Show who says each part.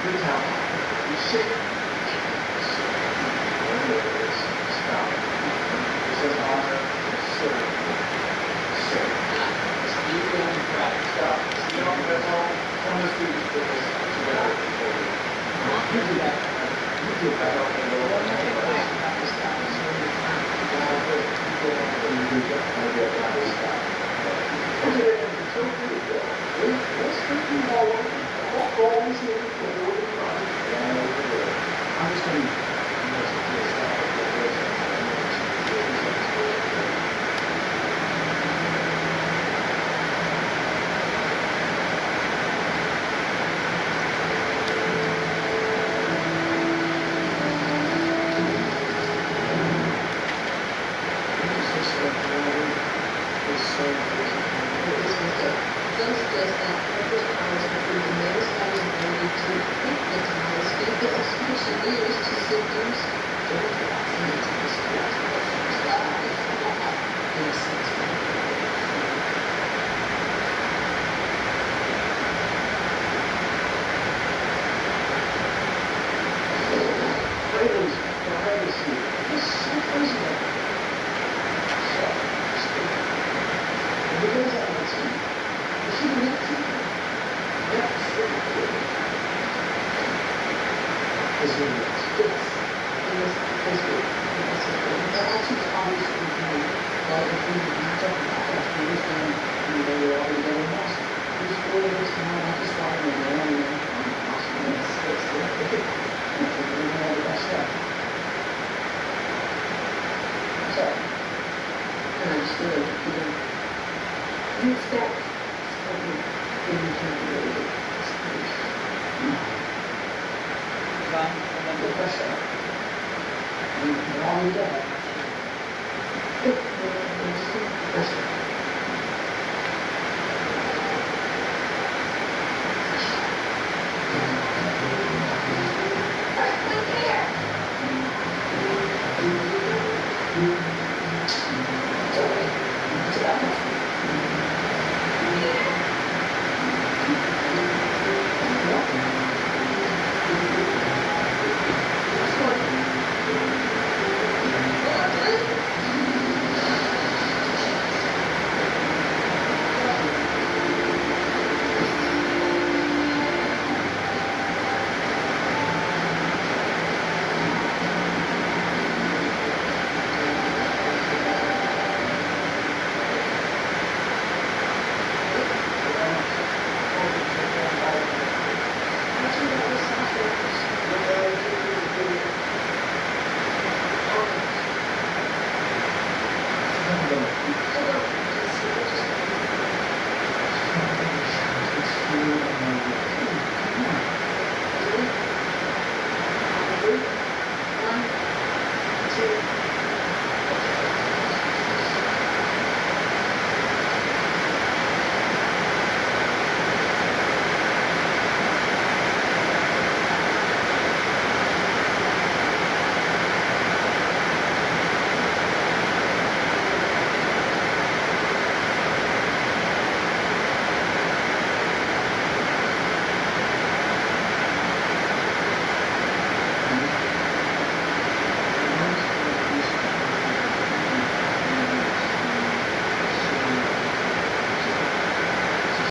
Speaker 1: Good town. You sit. Whatever it is, stop. It says honor, serve. Serve.
Speaker 2: Equal and proud.
Speaker 1: Stop. You know, that's all. Some of the students put this together before we. You do that. You do that. I don't know.
Speaker 2: Well, no, they're quiet about this stuff, so it's fine.
Speaker 1: You do that. I get that. Stop. Look at it. It's so beautiful. Let's take you all over. Always looking for more than project. I'm just going to.
Speaker 2: Those does that purpose powers include the mayor's powers ability to hypnotize, give the execution years to symptoms, during thoughts and intense
Speaker 1: Raven's privacy is so personal. So, if it goes out of its feet, it should be next to it. That's the good. This one is.
Speaker 2: Yes, it was Facebook. But actually, obviously, like if we talk about that, we was going, they were all together in Boston. It was 4 years now, I just started in there, and then I'm Boston, and it's good. We know all the best stuff. So, and I just feel like, and it's that, in the the pressure. And long day. Pressure.